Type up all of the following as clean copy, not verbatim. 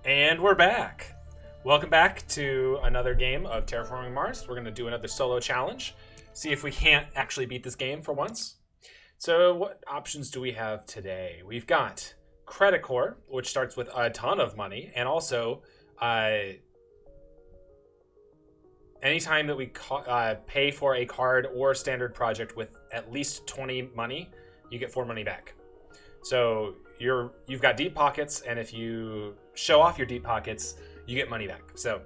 And we're back. Welcome back to another game of Terraforming Mars. We're going to do another solo challenge. See if we can't actually beat this game for once. So what options do we have today? We've got CrediCor, which starts with a ton of money. And also, anytime that we pay for a card or standard project with at least 20 money, you get 4 money back. So you've got deep pockets, and if you show off your deep pockets, you get money back. So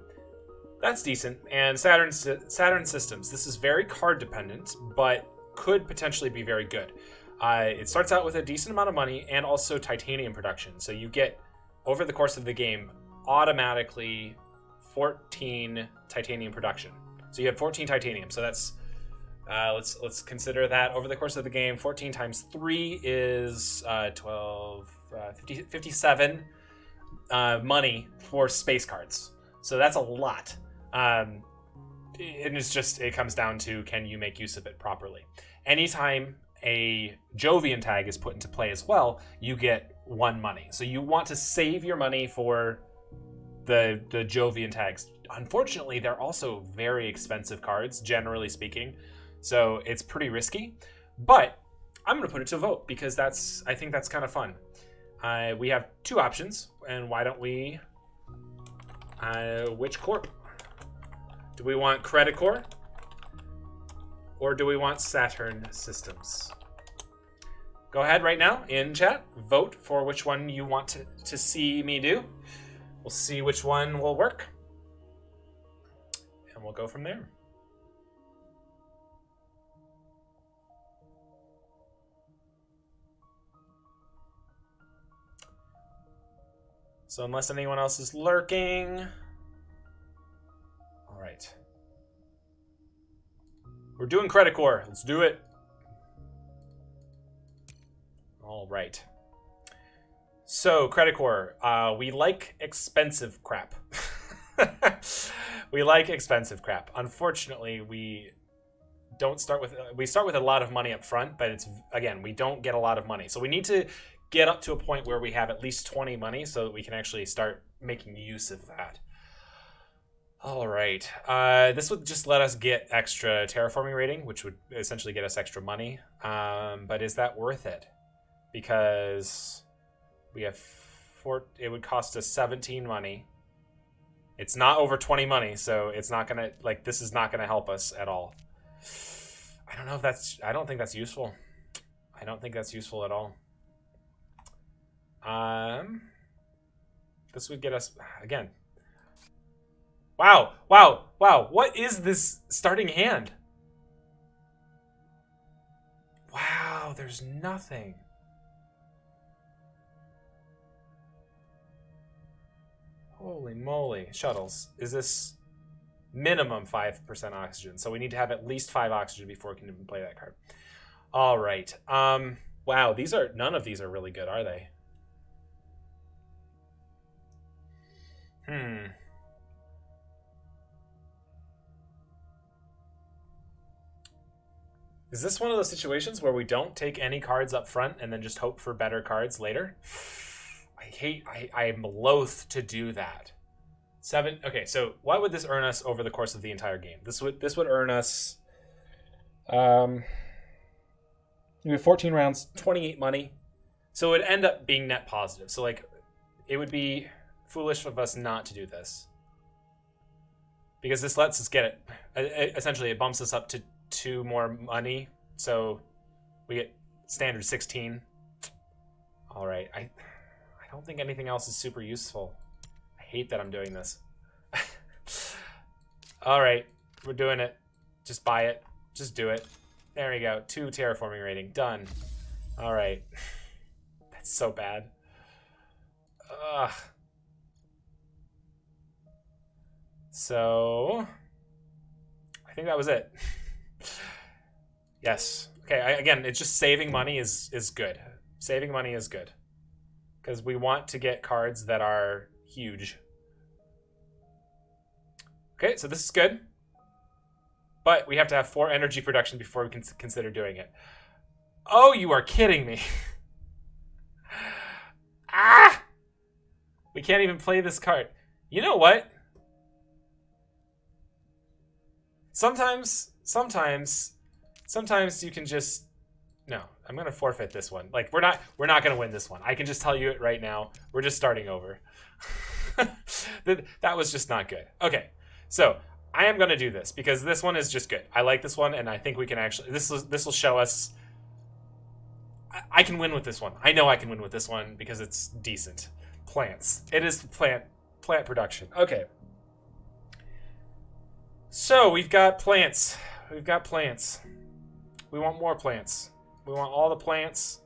that's decent. And Saturn Systems. This is very card dependent, but could potentially be very good. It starts out with a decent amount of money and also titanium production. So you get, over the course of the game, automatically 14 titanium production. So you have 14 titanium. So that's let's consider that over the course of the game. 14 times 3 is 57 money for space cards. So that's a lot. And it comes down to, can you make use of it properly? Anytime a Jovian tag is put into play as well, you get 1 money. So you want to save your money for the Jovian tags. Unfortunately, they're also very expensive cards, generally speaking. So it's pretty risky, but I'm going to put it to vote because I think that's kind of fun. We have 2 options, and why don't we... which corp? Do we want CrediCor? Or do we want Saturn Systems? Go ahead right now in chat. Vote for which one you want to see me do. We'll see which one will work. And we'll go from there. So unless anyone else is lurking... All right. We're doing CrediCor. Let's do it. All right. So, CrediCor, we like expensive crap. We like expensive crap. Unfortunately, we start with a lot of money up front, but again, we don't get a lot of money. So we need to get up to a point where we have at least 20 money so that we can actually start making use of that. All right. This would just let us get extra terraforming rating, which would essentially get us extra money. But is that worth it? Because we have it would cost us 17 money. It's not over 20 money, so it's not gonna, this is not gonna help us at all. I don't think that's useful. I don't think that's useful at all. This would get us, again. Wow. What is this starting hand? Wow, there's nothing. Holy moly. Shuttles. Is this minimum 5% oxygen? So we need to have at least 5 oxygen before we can even play that card. All right. Wow, none of these are really good, are they? Is this one of those situations where we don't take any cards up front and then just hope for better cards later? I'm loath to do that. 7. Okay, so what would this earn us over the course of the entire game? This would earn us we have 14 rounds, 28 money. So it would end up being net positive. So it would be foolish of us not to do this. Because this lets us get it. Essentially, it bumps us up to 2 more money. So we get standard 16. All right. I don't think anything else is super useful. I hate that I'm doing this. All right. We're doing it. Just buy it. Just do it. There we go. 2 terraforming rating. Done. All right. That's so bad. Ugh. So, I think that was it. Yes. Okay, again, it's just saving money is good. Saving money is good. Because we want to get cards that are huge. Okay, so this is good. But we have to have 4 energy production before we can consider doing it. Oh, you are kidding me. Ah! We can't even play this card. You know what? Sometimes you can just... No, I'm going to forfeit this one. Like, we're not going to win this one. I can just tell you it right now. We're just starting over. That was just not good. Okay, so I am going to do this because this one is just good. I like this one, and I think we can actually... This will show us... I can win with this one. I know I can win with this one because it's decent. Plants. It is plant production. Okay. So we've got plants. We've got plants. We want more plants. We want all the plants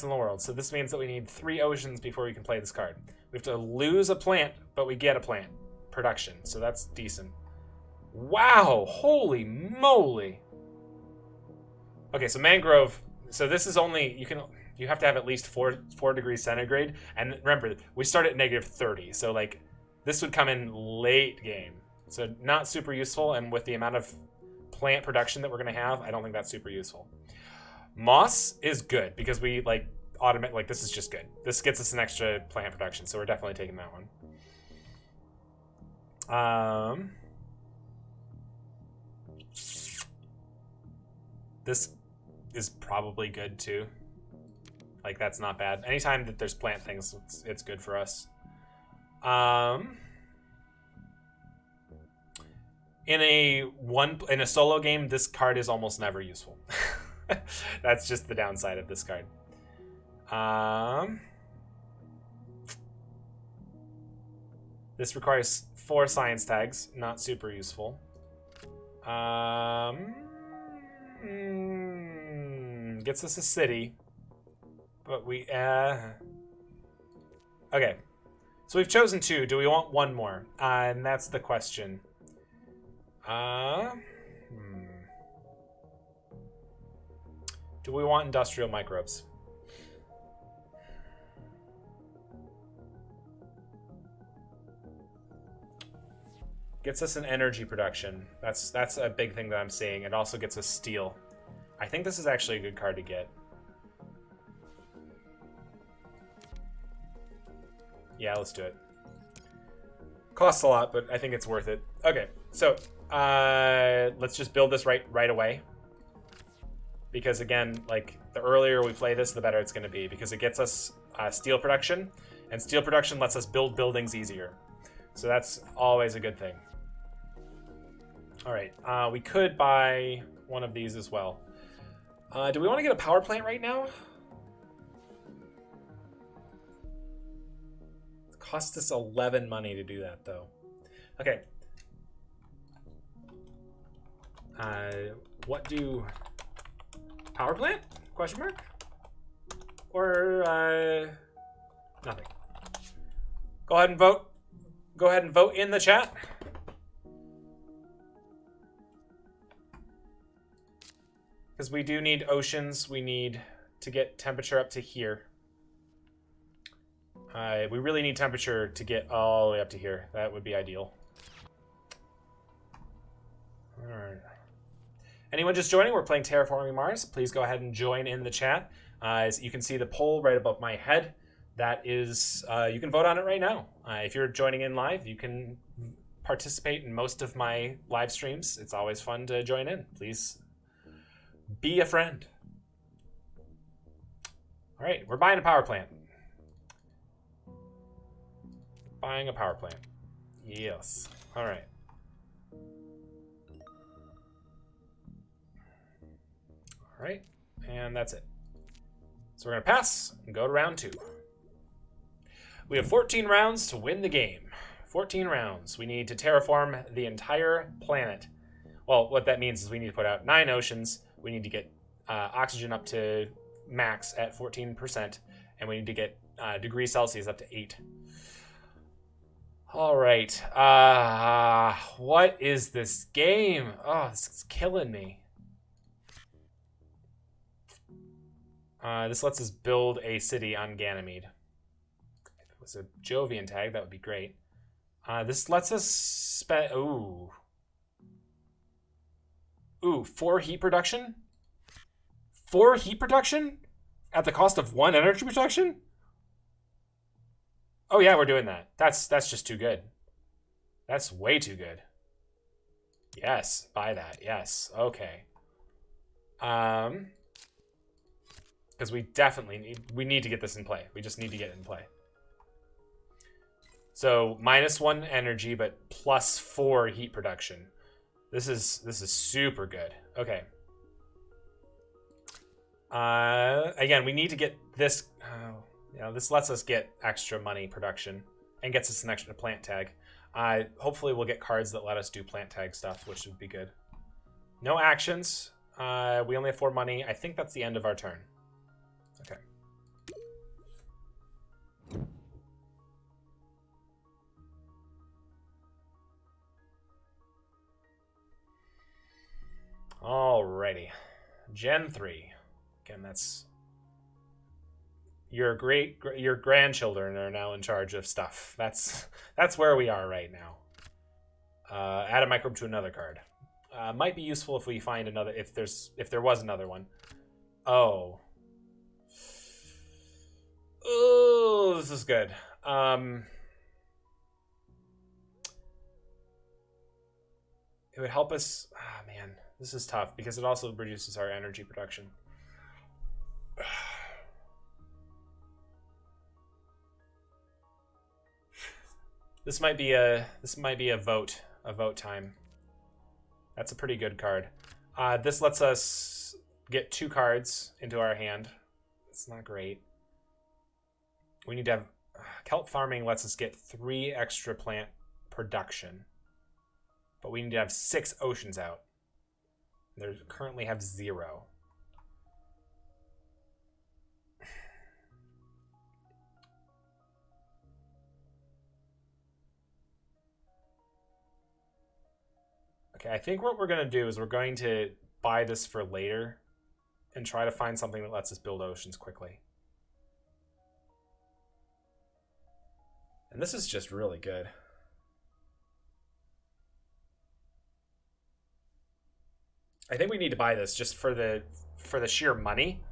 in the world. So this means that we need 3 oceans before we can play this card. We have to lose a plant, but we get a plant production. So that's decent. Wow, holy moly. Okay, so mangrove. So this is only, you have to have at least 4 degrees centigrade. And remember, we start at -30. So like this would come in late game. So not super useful, and with the amount of plant production that we're going to have, I don't think that's super useful. Moss is good because we this is just good. This gets us an extra plant production, so we're definitely taking that one. This is probably good too. Like, that's not bad. Anytime that there's plant things, it's good for us. In a solo game, this card is almost never useful. That's just the downside of this card. This requires 4 science tags, not super useful. Gets us a city, but we okay. So we've chosen 2. Do we want 1 more? And that's the question. Do we want industrial microbes? Gets us an energy production. That's a big thing that I'm seeing. It also gets us steel. I think this is actually a good card to get. Yeah, let's do it. Costs a lot, but I think it's worth it. Okay, so let's just build this right away. Because again, like, the earlier we play this, the better it's going to be. Because it gets us steel production, and steel production lets us build buildings easier. So that's always a good thing. All right, we could buy one of these as well. Do we want to get a power plant right now? It costs us 11 money to do that, though. Okay. What do... Power plant? Question mark? Or, nothing. Go ahead and vote. Go ahead and vote in the chat. Because we do need oceans. We need to get temperature up to here. We really need temperature to get all the way up to here. That would be ideal. All right. Anyone just joining? We're playing Terraforming Mars. Please go ahead and join in the chat. As you can see the poll right above my head. That is, you can vote on it right now. If you're joining in live, you can participate in most of my live streams. It's always fun to join in. Please be a friend. All right, we're buying a power plant. Buying a power plant. Yes. All right. All right, and that's it. So we're going to pass and go to round 2. We have 14 rounds to win the game. 14 rounds. We need to terraform the entire planet. Well, what that means is we need to put out 9 oceans. We need to get oxygen up to max at 14%. And we need to get degrees Celsius up to 8. All right. What is this game? Oh, this is killing me. This lets us build a city on Ganymede. If it was a Jovian tag, that would be great. This lets us spend... Ooh. Ooh, 4 heat production? 4 heat production? At the cost of 1 energy production? Oh yeah, we're doing that. That's just too good. That's way too good. Yes, buy that. Yes. Okay. Because we definitely need to get this in play. We just need to get it in play. So -1 energy, but +4 heat production. This is super good. Okay. Again, we need to get this. You know, this lets us get extra money production and gets us an extra plant tag. Hopefully, we'll get cards that let us do plant tag stuff, which would be good. No actions. We only have 4 money. I think that's the end of our turn. Okay. Alrighty. Gen 3. Again, that's... Your grandchildren are now in charge of stuff. That's where we are right now. Add a microbe to another card. Might be useful if we find another, if there was another one. Oh. Oh, this is good. It would help us. Ah, man, this is tough because it also reduces our energy production. This might be a vote time. That's a pretty good card. This lets us get 2 cards into our hand. It's not great. We need to have kelp farming lets us get 3 extra plant production, but we need to have 6 oceans out. They currently have 0. Okay, I think what we're going to do is we're going to buy this for later and try to find something that lets us build oceans quickly. And this is just really good. I think we need to buy this just for the sheer money,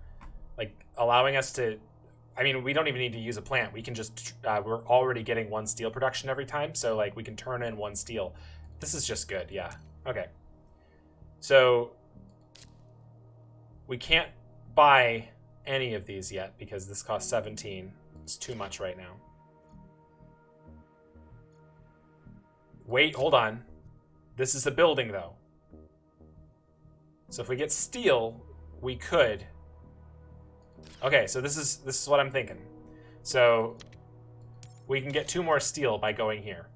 like allowing us to. I mean, we don't even need to use a plant. We can just we're already getting 1 steel production every time, so like we can turn in 1 steel. This is just good, yeah. Okay. So we can't buy any of these yet because this costs 17. It's too much right now. Wait, hold on. This is a building though. So if we get steel, we could. Okay, so this is what I'm thinking. So we can get 2 more steel by going here.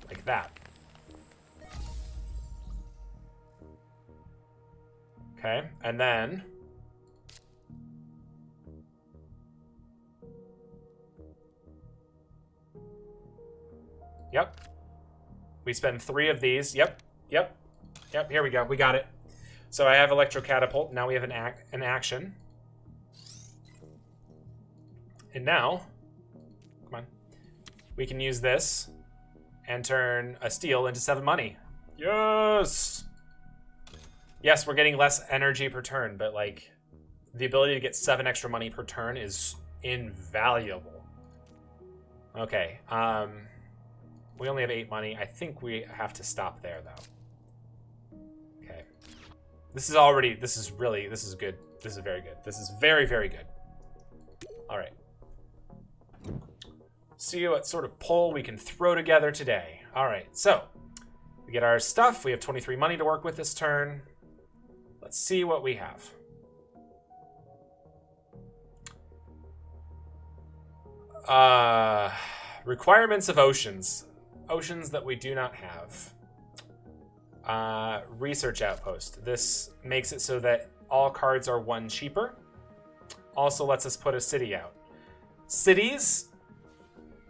Like that. Okay, and then yep. We spend 3 of these. Yep. Here we go. We got it. So I have electro catapult. Now we have an action. And now, come on, we can use this and turn a steel into 7 money. Yes. Yes, we're getting less energy per turn, but like the ability to get 7 extra money per turn is invaluable. Okay. We only have 8 money. I think we have to stop there though. Okay. This is good. This is very good. This is very, very good. All right. See what sort of pull we can throw together today. All right, so we get our stuff. We have 23 money to work with this turn. Let's see what we have. Requirements of oceans. Oceans that we do not have. Research outpost. This makes it so that all cards are 1 cheaper. Also lets us put a city out. Cities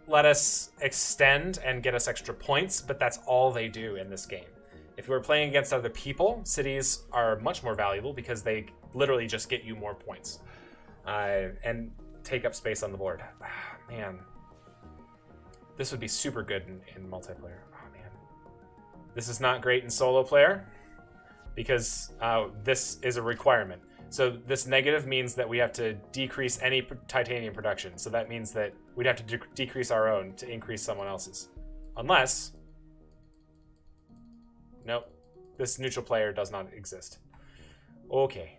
let us extend and get us extra points, but that's all they do in this game. If we were playing against other people, cities are much more valuable because they literally just get you more points and take up space on the board. Man, this would be super good in multiplayer. Oh man, this is not great in solo player because this is a requirement. So this negative means that we have to decrease any titanium production. So that means that we'd have to decrease our own to increase someone else's. Unless... Nope. This neutral player does not exist. Okay.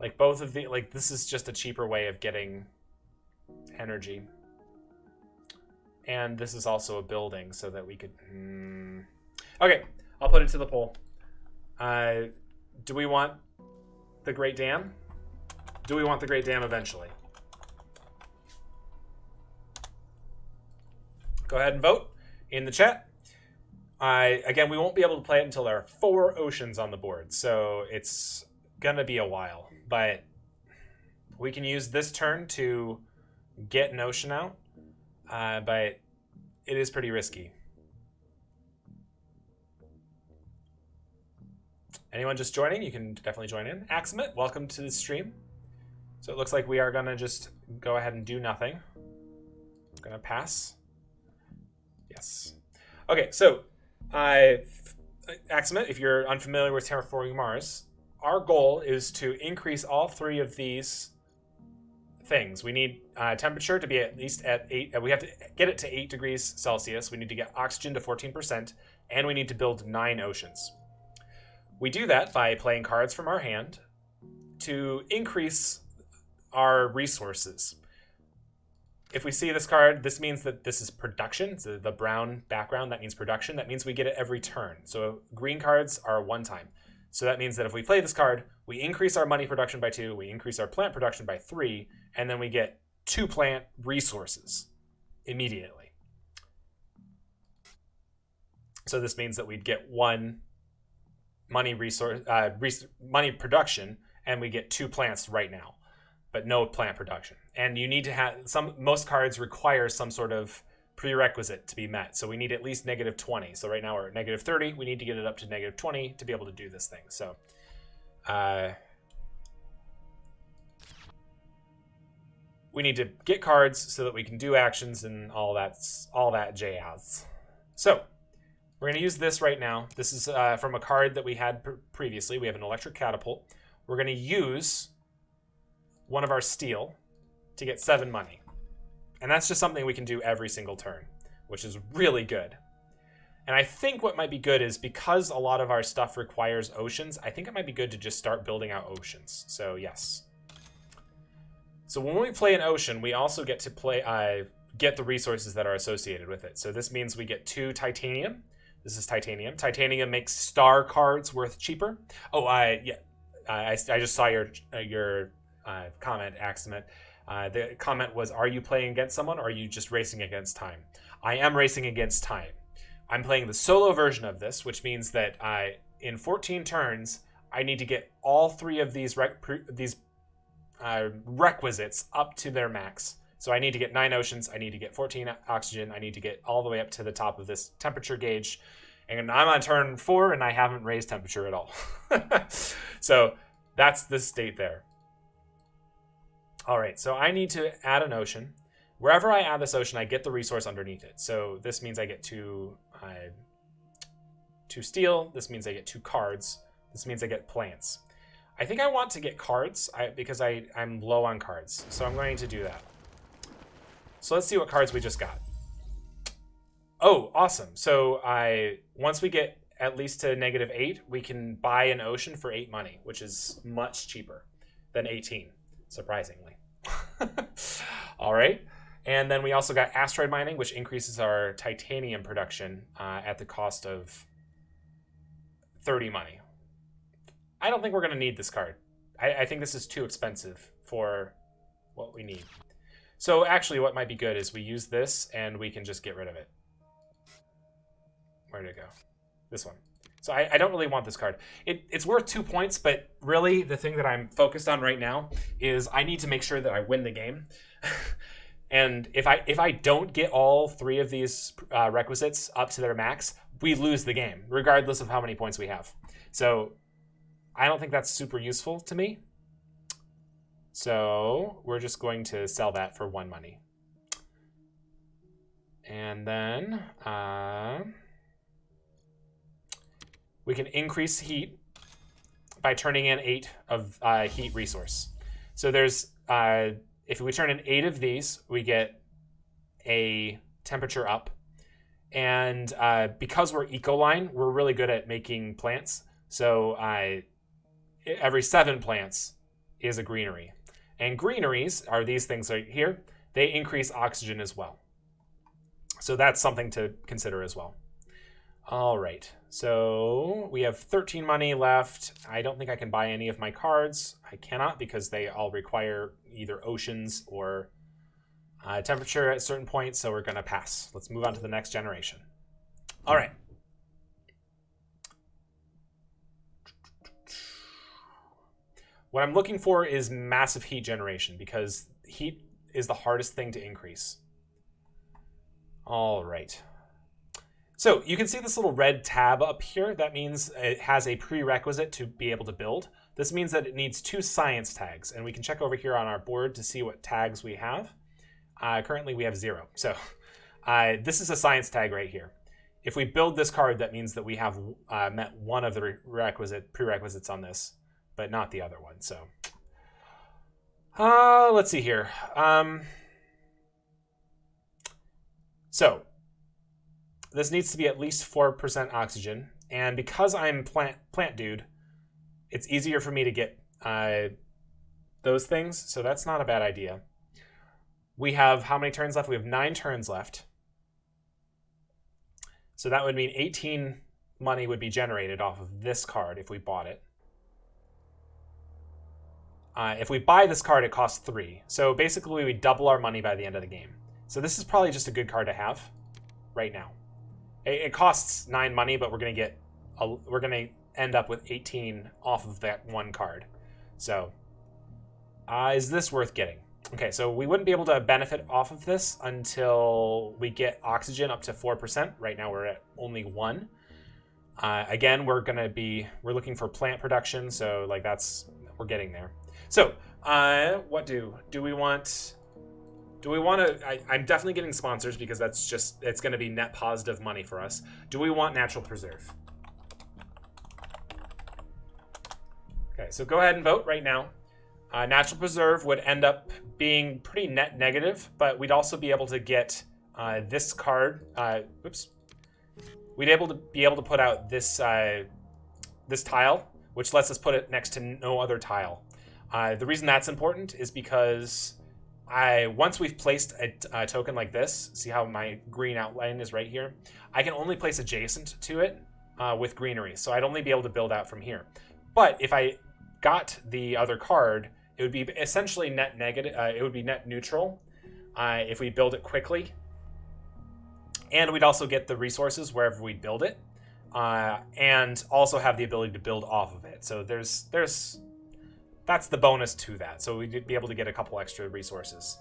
Like both of the... Like this is just a cheaper way of getting energy. And this is also a building so that we could... Okay, I'll put it to the poll. Do we want the Great Dam? Do we want the Great Dam eventually? Go ahead and vote in the chat. Again, we won't be able to play it until there are 4 oceans on the board, so it's gonna be a while. But we can use this turn to get an ocean out. But it is pretty risky. Anyone just joining, you can definitely join in. Aximate, welcome to the stream. So it looks like we are going to just go ahead and do nothing. I'm going to pass. Yes. Okay, so Aximate, if you're unfamiliar with Terraforming Mars, our goal is to increase all 3 of these things. We need temperature to be at least at 8. We have to get it to 8 degrees Celsius. We need to get oxygen to 14%, and we need to build 9 oceans. We do that by playing cards from our hand to increase our resources. If we see this card, this means that this is production. So the brown background, that means production. That means we get it every turn. So green cards are one time. So that means that if we play this card, we increase our money production by 2, we increase our plant production by 3, and then we get 2 plant resources immediately. So this means that we'd get 1 money money production, and we get 2 plants right now, but no plant production. And you need to have most cards require some sort of prerequisite to be met. So we need at least -20. So right now we're at -30. We need to get it up to -20 to be able to do this thing. So we need to get cards so that we can do actions and all that jazz. So we're going to use this right now. This is from a card that we had previously. We have an electric catapult. We're going to use one of our steel to get 7 money. And that's just something we can do every single turn, which is really good. And I think what might be good is because a lot of our stuff requires oceans, I think it might be good to just start building out oceans. So yes. So when we play an ocean, we also get to get the resources that are associated with it. So this means we get 2 titanium. This is titanium. Titanium makes star cards worth cheaper. Oh, I just saw your comment, Aximate. The comment was, are you playing against someone or are you just racing against time? I am racing against time. I'm playing the solo version of this, which means that in 14 turns, I need to get all 3 of these requisites up to their max. So I need to get 9 oceans, I need to get 14 oxygen, I need to get all the way up to the top of this temperature gauge. And I'm on turn 4 and I haven't raised temperature at all. So that's the state there. All right, so I need to add an ocean. Wherever I add this ocean, I get the resource underneath it. So this means I get 2 steel. This means I get 2 cards. This means I get plants. I think I want to get cards because I'm low on cards. So I'm going to do that. So let's see what cards we just got. Oh, awesome. So once we get at least to -8, we can buy an ocean for 8 money, which is much cheaper than 18, surprisingly. All right. And then we also got asteroid mining, which increases our titanium production at the cost of 30 money. I don't think we're going to need this card. I think this is too expensive for what we need. So actually what might be good is we use this and we can just get rid of it. Where did it go? This one. So I don't really want this card. It's worth 2 points, but really the thing that I'm focused on right now is I need to make sure that I win the game. And if I don't get all 3 of these requisites up to their max, we lose the game, regardless of how many points we have. So I don't think that's super useful to me. So we're just going to sell that for 1 money. And then we can increase heat by turning in 8 of heat resource. So there's, if we turn in 8 of these, we get a temperature up. And because we're eco-line, we're really good at making plants. So every 7 plants is a greenery. And greeneries are these things right here. They increase oxygen as well. So that's something to consider as well. All right, so we have 13 money left. I don't think I can buy any of my cards. I cannot because they all require either oceans or temperature at certain points, so we're gonna pass. Let's move on to the next generation. All right. What I'm looking for is massive heat generation because heat is the hardest thing to increase. All right. So you can see this little red tab up here. That means it has a prerequisite to be able to build. This means that it needs 2 science tags, and we can check over here on our board to see what tags we have. Currently we have 0. So this is a science tag right here. If we build this card, that means that we have met one of the prerequisites on this, but not the other one. So let's see here. So this needs to be at least 4% oxygen. And because I'm plant dude, it's easier for me to get those things. So that's not a bad idea. We have how many turns left? We have 9 turns left. So that would mean 18 money would be generated off of this card if we bought it. If we buy this card, it costs 3. So basically we double our money by the end of the game. So this is probably just a good card to have right now. It costs 9 money, but we're gonna end up with 18 off of that one card. So is this worth getting? Okay, so we wouldn't be able to benefit off of this until we get oxygen up to 4%. Right now we're at only 1. Again, we're looking for plant production, so like we're getting there. So what do we want? Do we want to? I'm definitely getting sponsors because it's going to be net positive money for us. Do we want natural preserve? Okay, so go ahead and vote right now. Natural preserve would end up being pretty net negative, but we'd also be able to get this card. We'd be able to put out this this tile, which lets us put it next to no other tile. The reason that's important is because once we've placed a token like this, see how my green outline is right here? I can only place adjacent to it with greenery, so I'd only be able to build out from here. But if I got the other card, it would be essentially net negative. It would be net neutral if we build it quickly, and we'd also get the resources wherever we build it, and also have the ability to build off of it. So that's the bonus to that. So we'd be able to get a couple extra resources.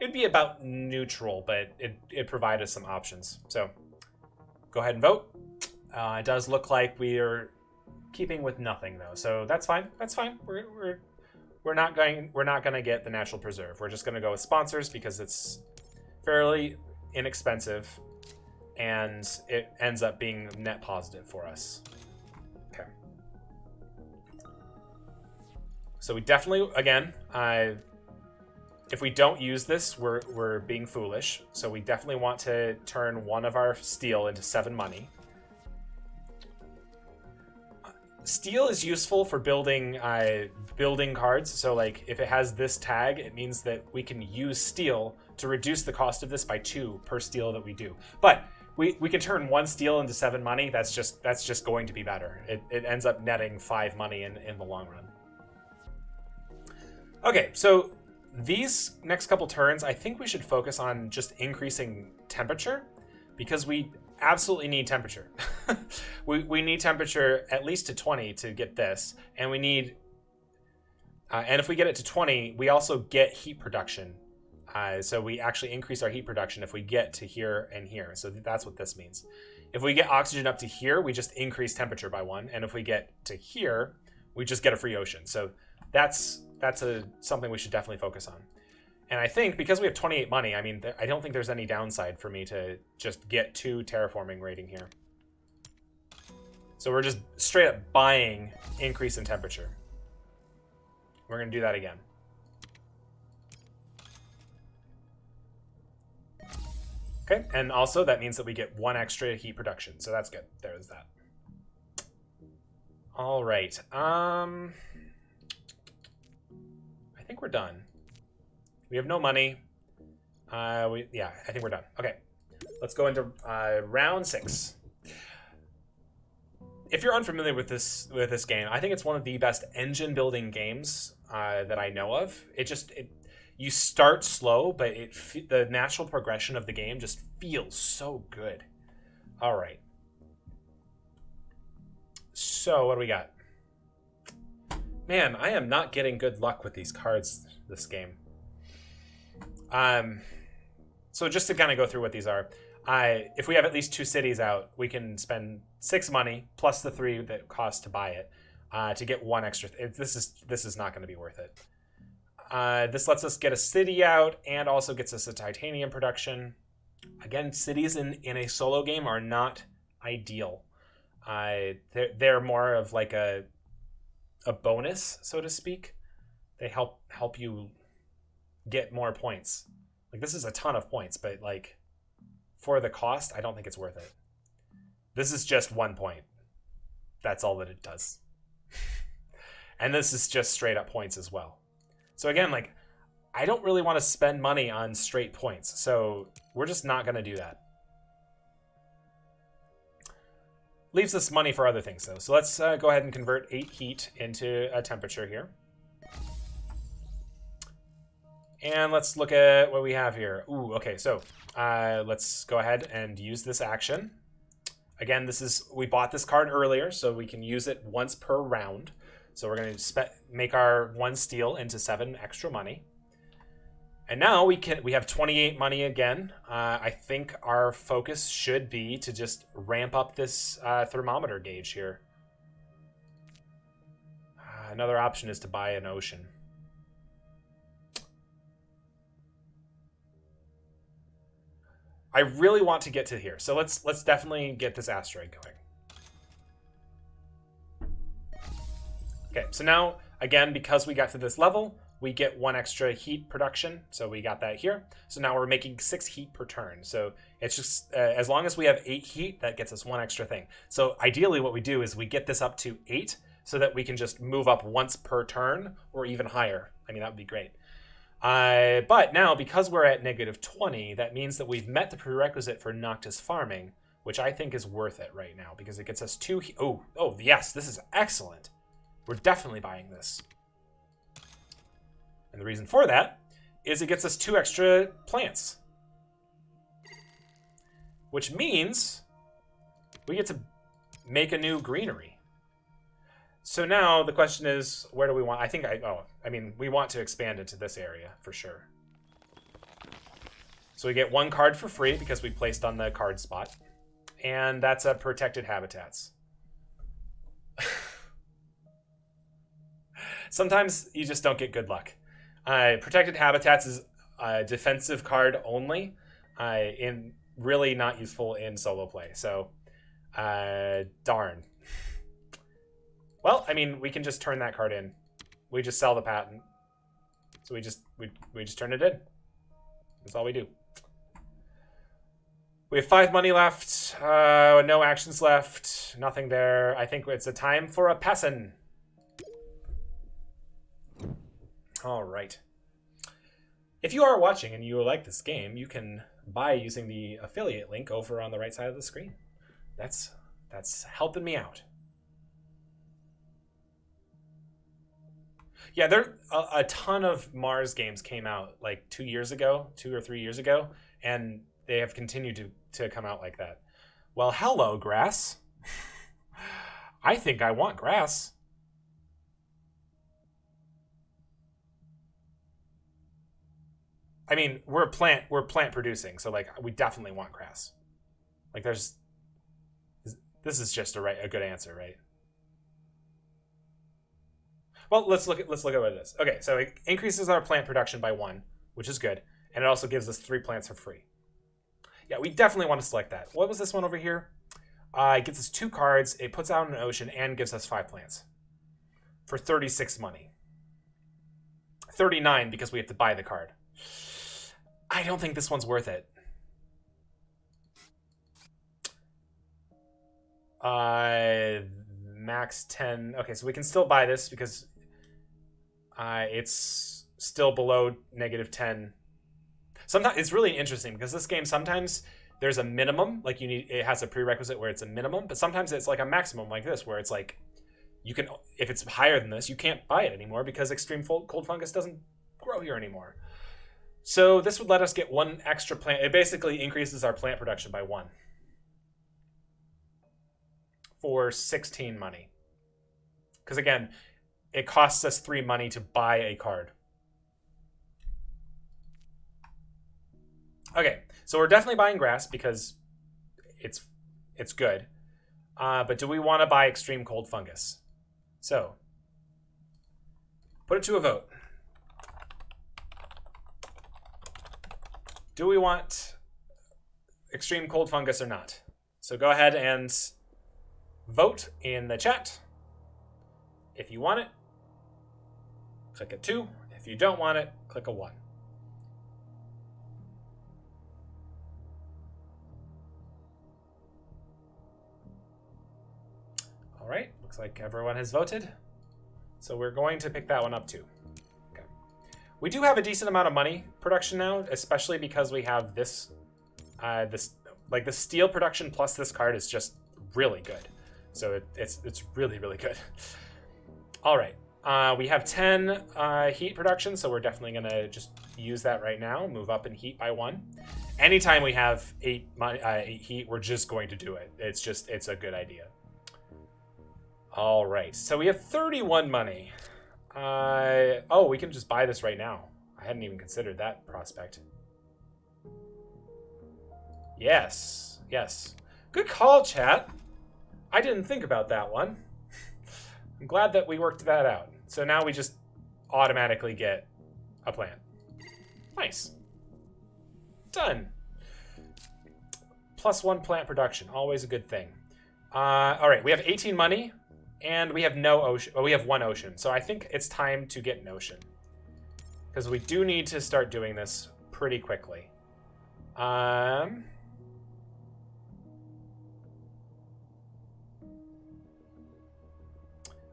It'd be about neutral, but it provided us some options. So go ahead and vote. It does look like we are keeping with nothing though, so that's fine. That's fine. We're not going to get the natural preserve. We're just going to go with sponsors because it's fairly inexpensive, and it ends up being net positive for us. Okay. So we definitely, again, if we don't use this, we're being foolish. So we definitely want to turn one of our steel into 7 money. Steel is useful for building cards. So like if it has this tag, it means that we can use steel to reduce the cost of this by 2 per steel that we do. But we can turn 1 steel into 7 money. That's just going to be better. It ends up netting 5 money in the long run. Okay, so these next couple turns, I think we should focus on just increasing temperature because we absolutely need temperature. we need temperature at least to 20 to get this, and we need, and if we get it to 20, we also get heat production. So we actually increase our heat production if we get to here and here. So that's what this means. If we get oxygen up to here, we just increase temperature by 1, and if we get to here, we just get a free ocean. So that's something we should definitely focus on. And I think because we have 28 money, I mean, I don't think there's any downside for me to just get 2 terraforming rating here. So we're just straight up buying increase in temperature. We're going to do that again. Okay, and also that means that we get 1 extra heat production, so that's good. There's that. All right. I think we're done. We have no money. Yeah, I think we're done. Okay, let's go into round 6. If you're unfamiliar with this game, I think it's one of the best engine building games that I know of. You start slow, but the natural progression of the game just feels so good. All right. So what do we got? Man, I am not getting good luck with these cards this game. So just to kind of go through what these are, if we have at least 2 cities out, we can spend 6 money plus the 3 that cost to buy it to get 1 extra. This is not going to be worth it. This lets us get a city out and also gets us a titanium production. Again, cities in a solo game are not ideal. They're more of like a bonus, so to speak. They help you get more points. Like, this is a ton of points, but like for the cost, I don't think it's worth it. This is just 1 point. That's all that it does. And this is just straight up points as well. So again, like, I don't really want to spend money on straight points, so we're just not going to do that. Leaves us money for other things, though. So let's go ahead and convert 8 heat into a temperature here. And let's look at what we have here. Ooh, okay, so let's go ahead and use this action. Again, we bought this card earlier, so we can use it once per round. So we're going to make our 1 steel into 7 extra money. And now we have 28 money again. I think our focus should be to just ramp up this thermometer gauge here. Another option is to buy an ocean. I really want to get to here, so let's definitely get this asteroid going. Okay, so now, again, because we got to this level, we get 1 extra heat production, so we got that here. So now we're making 6 heat per turn. So it's just, as long as we have 8 heat, that gets us 1 extra thing. So ideally what we do is we get this up to 8 so that we can just move up once per turn or even higher. I mean, that would be great. But now, because we're at -20, that means that we've met the prerequisite for Noctis farming, which I think is worth it right now because it gets us 2 heat. Oh, yes, this is excellent. We're definitely buying this. And the reason for that is it gets us 2 extra plants. Which means we get to make a new greenery. So now the question is, where do we want? I mean, we want to expand into this area for sure. So we get 1 card for free because we placed on the card spot. And that's a protected habitats. Sometimes you just don't get good luck. Protected habitats is a defensive card only, in really not useful in solo play. So, darn. Well, I mean, we can just turn that card in. We just sell the patent. So we just turn it in. That's all we do. We have 5 money left. No actions left. Nothing there. I think it's a time for a passin. All right. If you are watching and you like this game, you can buy using the affiliate link over on the right side of the screen. That's helping me out. Yeah, there a ton of Mars games came out like 2 or 3 years ago, and they have continued to come out like that. Well, hello, grass. I think I want grass. I mean, we're plant producing, so like we definitely want grass. Like this is just a good answer, right? Well, let's look at what it is. Okay, so it increases our plant production by 1, which is good. And it also gives us 3 plants for free. Yeah, we definitely want to select that. What was this one over here? It gets us 2 cards, it puts out an ocean, and gives us 5 plants. For 36 money. 39 because we have to buy the card. I don't think this one's worth it. Max 10. Okay, so we can still buy this because it's still below -10. Sometimes it's really interesting because this game sometimes there's a minimum, like it has a prerequisite where it's a minimum, but sometimes it's like a maximum like this where it's like you can, if it's higher than this, you can't buy it anymore because extreme cold fungus doesn't grow here anymore. So this would let us get 1 extra plant. It basically increases our plant production by 1 for 16 money. Because again, it costs us 3 money to buy a card. Okay, so we're definitely buying grass because it's good. But do we want to buy extreme cold fungus? So, put it to a vote. Do we want extreme cold fungus or not? So go ahead and vote in the chat. If you want it, click a 2. If you don't want it, click a 1. All right, looks like everyone has voted. So we're going to pick that one up too. Okay. We do have a decent amount of money production now, especially because we have this, like the steel production plus this card is just really good. So it's really, really good. All right, we have 10 heat production, so we're definitely gonna just use that right now. Move up in heat by 1. Anytime we have 8 heat, we're just going to do it. It's a good idea. All right, so we have 31 money. Oh, we can just buy this right now. I hadn't even considered that prospect. Yes, yes. Good call, chat. I didn't think about that one. I'm glad that we worked that out. So now we just automatically get a plant. Nice. Done. +1 plant production, always a good thing. All right, we have 18 money, and we have no ocean. Well, we have 1 ocean, so I think it's time to get an ocean. Because we do need to start doing this pretty quickly.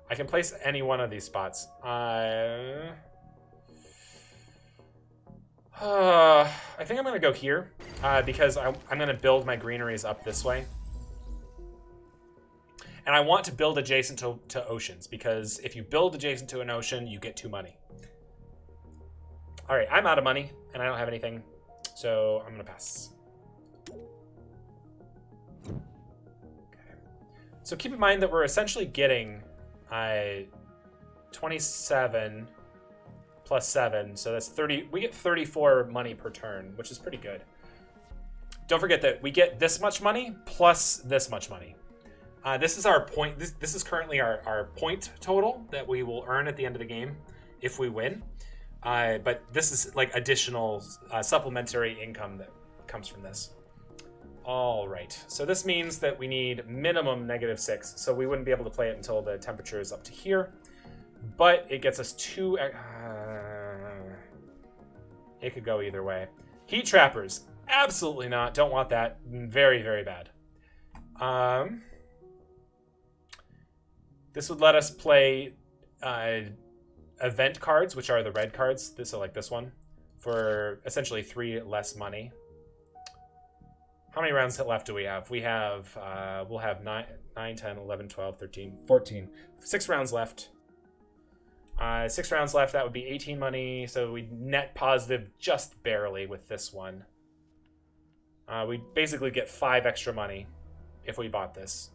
I can place any one of these spots. I think I'm going to go here because I'm going to build my greeneries up this way. And I want to build adjacent to oceans because if you build adjacent to an ocean, you get 2 money. All right, I'm out of money and I don't have anything, so I'm going to pass. Okay. So keep in mind that we're essentially getting 27 plus 7, so that's 30. We get 34 money per turn, which is pretty good. Don't forget that we get this much money plus this much money. This is our point. This is currently our point total that we will earn at the end of the game if we win. But this is like additional supplementary income that comes from this. All right, so this means that we need minimum -6, so we wouldn't be able to play it until the temperature is up to here. But it gets us 2... it could go either way. Heat trappers, absolutely not. Don't want that. Very, very bad. This would let us play event cards, which are the red cards. So like this one, for essentially 3 less money. How many rounds left do we have? We have, we'll have 9, 10, 11, 12, 13, 14. 6 rounds left. 6 rounds left, that would be 18 money. So we net positive just barely with this one. We basically get 5 extra money if we bought this.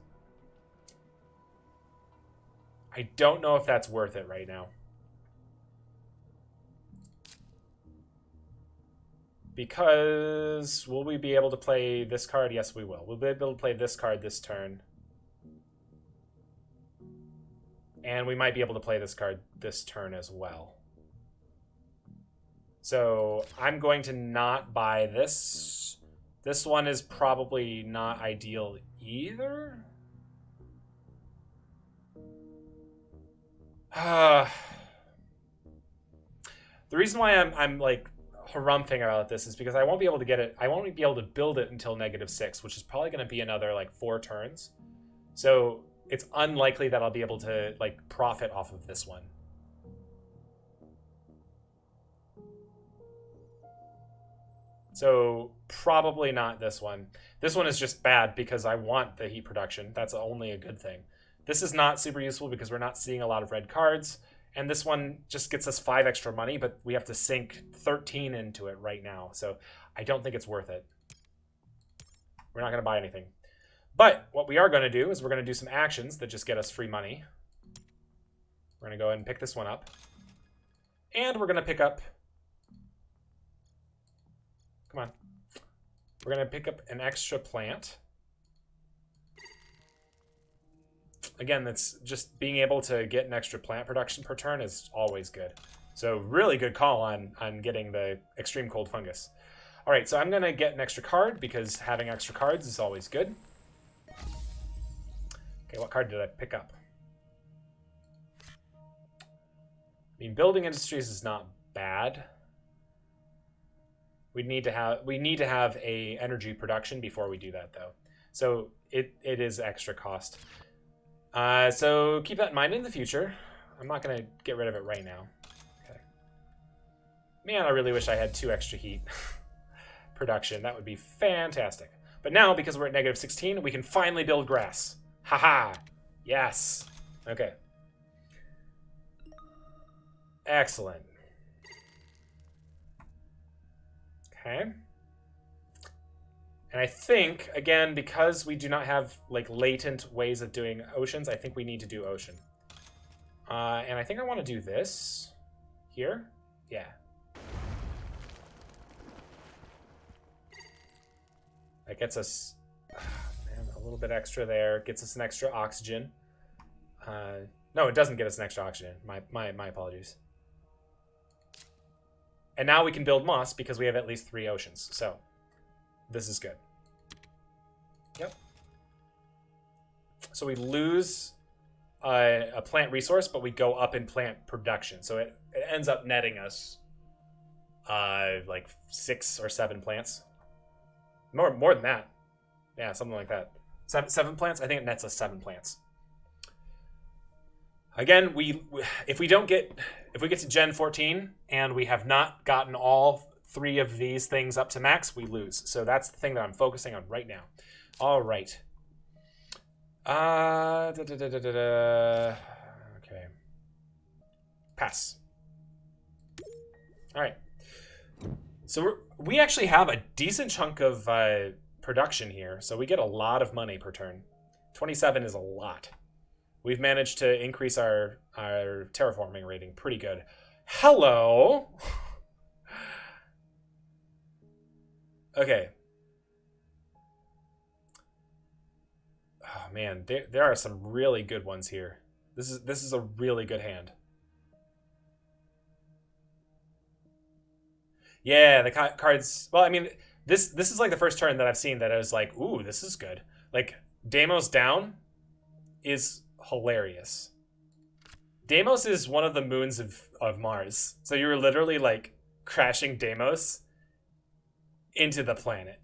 I don't know if that's worth it right now. Because will we be able to play this card? Yes, we will. We'll be able to play this card this turn. And we might be able to play this card this turn as well. So I'm going to not buy this. This one is probably not ideal either. The reason why I'm like harumphing about this is because I won't be able to get it. I won't be able to build it until -6, which is probably going to be another like 4 turns. So it's unlikely that I'll be able to like profit off of this one. So probably not this one. This one is just bad because I want the heat production. That's only a good thing. This is not super useful because we're not seeing a lot of red cards. And this one just gets us 5 extra money, but we have to sink 13 into it right now. So I don't think it's worth it. We're not going to buy anything. But what we are going to do is we're going to do some actions that just get us free money. We're going to go ahead and pick this one up. And we're going to pick up... Come on. We're going to pick up an extra plant. Again, that's just being able to get an extra plant production per turn is always good. So really good call on getting the extreme cold fungus. All right, so I'm going to get an extra card because having extra cards is always good. Okay, what card did I pick up? I mean, building industries is not bad. We need to have a energy production before we do that, though. So it is extra cost. So keep that in mind in the future. I'm not going to get rid of it right now. Okay. Man, I really wish I had 2 extra heat production. That would be fantastic. But now, because we're at -16, we can finally build grass. Haha. Yes. Okay. Excellent. Okay. And I think, again, because we do not have like latent ways of doing oceans, I think we need to do ocean. And I think I want to do this here. Yeah. That gets us, man, a little bit extra there. Gets us an extra oxygen. No, it doesn't get us an extra oxygen. My apologies. And now we can build moss because we have at least 3 oceans. So this is good. Yep. So we lose a plant resource, but we go up in plant production. So it ends up netting us like 6 or 7 plants. More than that. Yeah, something like that. 7 plants? I think it nets us 7 plants. Again, if we get to Gen 14 and we have not gotten all 3 of these things up to max, we lose. So that's the thing that I'm focusing on right now. All right. Okay. Pass. All right. So we actually have a decent chunk of production here. So we get a lot of money per turn. 27 is a lot. We've managed to increase our terraforming rating pretty good. Hello. Okay. Oh man, there are some really good ones here. This is a really good hand. Yeah, the cards. Well, I mean, this is like the first turn that I've seen that I was like, ooh, this is good. Like Deimos down is hilarious. Deimos is one of the moons of Mars. So you're literally like crashing Deimos into the planet.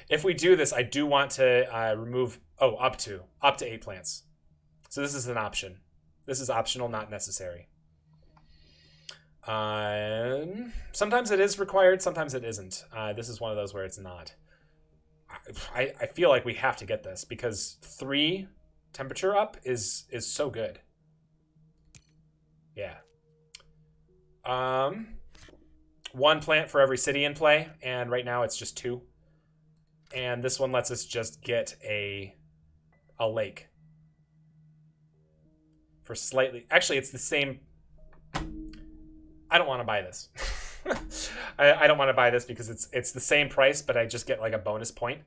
If we do this, I do want to remove up to 8 plants. So this is an option. This is optional, not necessary. Sometimes it is required, sometimes it isn't. This is one of those where it's not. I feel like we have to get this because 3 temperature up is so good. Yeah. 1 plant for every city in play, and right now it's just 2. And this one lets us just get a lake. For slightly... Actually, it's the same... I don't want to buy this. I don't want to buy this because it's the same price, but I just get like a bonus point.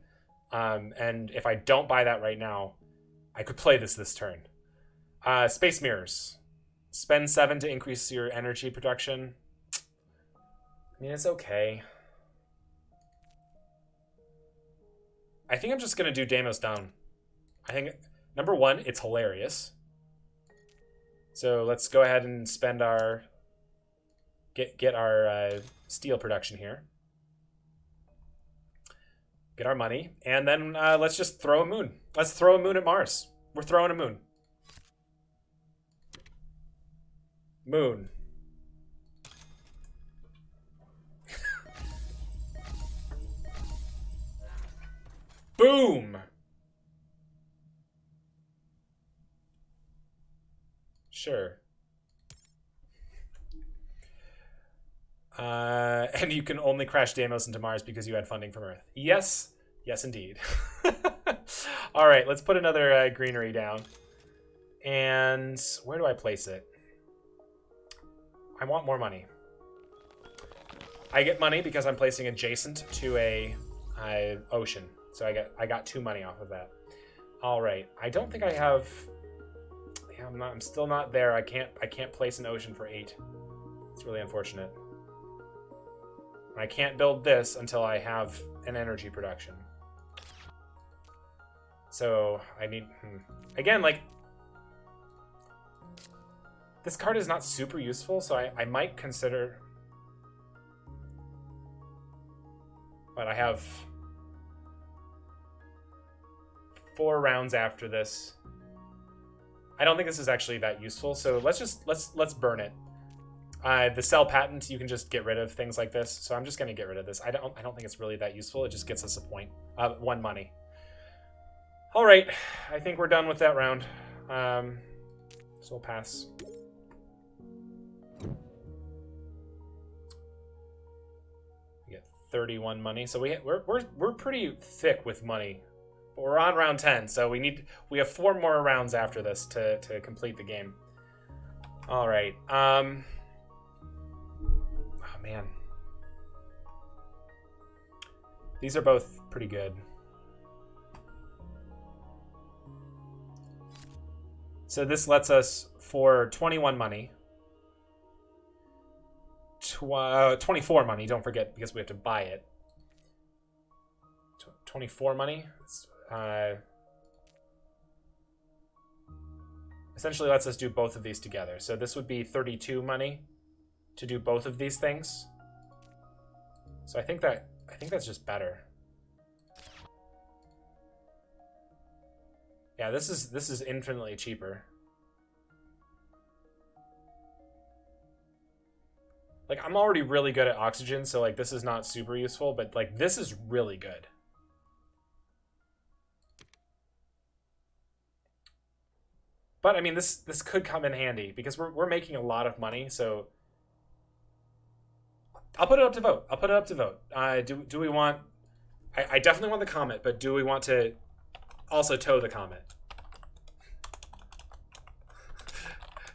And if I don't buy that right now, I could play this turn. Space mirrors. Spend 7 to increase your energy production. I mean, it's okay. I think I'm just going to do Deimos down. I think, number one, it's hilarious. So let's go ahead and spend our... Get our steel production here. Get our money. And then let's just throw a moon. Let's throw a moon at Mars. We're throwing a moon. Moon. Boom! Sure. And you can only crash Deimos into Mars because you had funding from Earth. Yes. Yes, indeed. All right, let's put another greenery down. And where do I place it? I want more money. I get money because I'm placing adjacent to a ocean. So I got 2 money off of that. All right. I don't think I have... Yeah, I'm still not there. I can't place an ocean for 8. It's really unfortunate. I can't build this until I have an energy production. So I need... Again, like... This card is not super useful, so I might consider... But I have 4 rounds after this. I don't think this is actually that useful, so let's burn it. The sell patent, you can just get rid of things like this, so I'm just going to get rid of this. I don't think it's really that useful. It just gets us a point, 1 money. All right, I think we're done with that round. So we'll pass. We get 31 money, so we're pretty thick with money. But we're on round 10, so we have 4 more rounds after this to complete the game. All right. Oh man, these are both pretty good. So this lets us, for 21 money, 24 money, don't forget, because we have to buy it. 24 money. Essentially lets us do both of these together. So this would be 32 money to do both of these things. So I think that's just better. Yeah, this is infinitely cheaper. Like, I'm already really good at oxygen, so like this is not super useful, but like this is really good. But I mean, this could come in handy because we're making a lot of money, so I'll put it up to vote. I'll put it up to vote. Do we want... I definitely want the comet, but do we want to also tow the comet?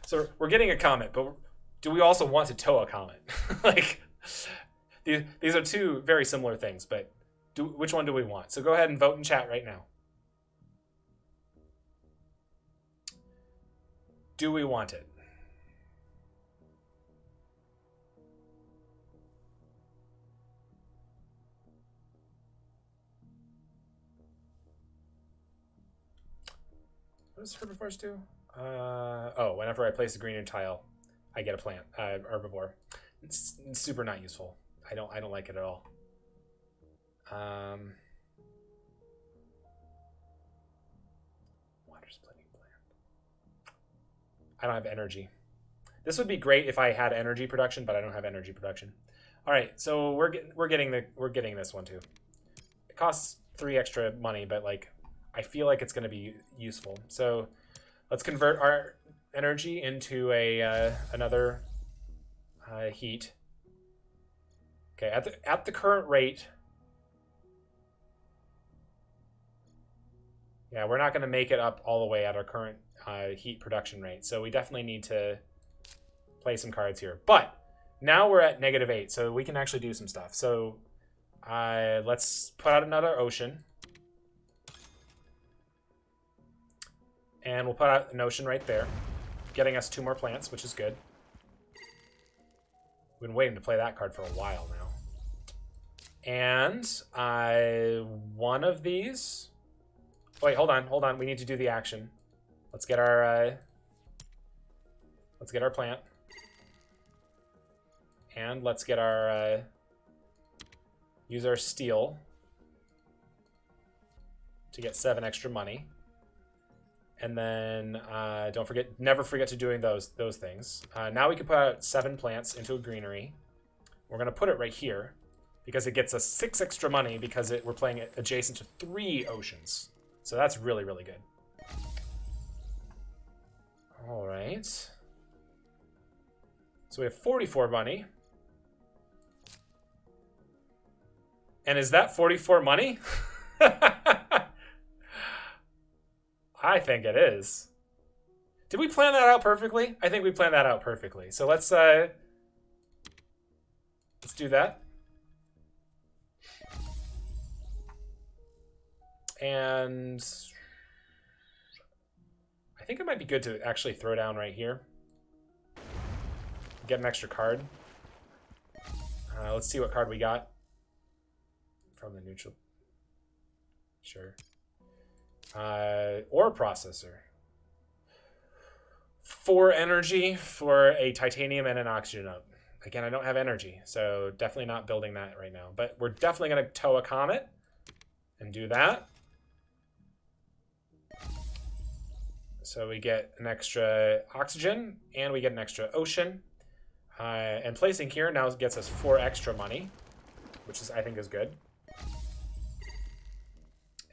So we're getting a comet, but do we also want to tow a comet? Like, these are 2 very similar things, but which one do we want? So go ahead and vote in chat right now. Do we want it? What does herbivores do? Oh, whenever I place a green tile, I get a plant, herbivore. It's super not useful. I don't like it at all. Water splitting plant. I don't have energy. This would be great if I had energy production, but I don't have energy production. All right, so we're getting this one too. It costs 3 extra money, but like I feel like it's going to be useful. So let's convert our energy into another heat. Okay, at the current rate, yeah, we're not going to make it up all the way at our current heat production rate. So we definitely need to play some cards here. But now we're at -8, so we can actually do some stuff. So let's put out another ocean. And we'll put out an ocean right there, getting us 2 more plants, which is good. We've been waiting to play that card for a while now. And one of these. Wait, hold on. We need to do the action. Let's get our plant. And let's get our use our steel to get 7 extra money. And then never forget to doing those things. Now we can put out 7 plants into a greenery. We're gonna put it right here because it gets us 6 extra money because we're playing it adjacent to 3 oceans. So that's really, really good. All right. So we have 44 money. And is that 44 money? I think it is. Did we plan that out perfectly? I think we planned that out perfectly. So let's do that. And I think it might be good to actually throw down right here. Get an extra card. Let's see what card we got from the neutral. Sure. Ore processor. 4 energy for a titanium and an oxygen up. Again, I don't have energy, so definitely not building that right now. But we're definitely going to tow a comet and do that. So we get an extra oxygen and we get an extra ocean. And placing here now gets us 4 extra money, which I think is good.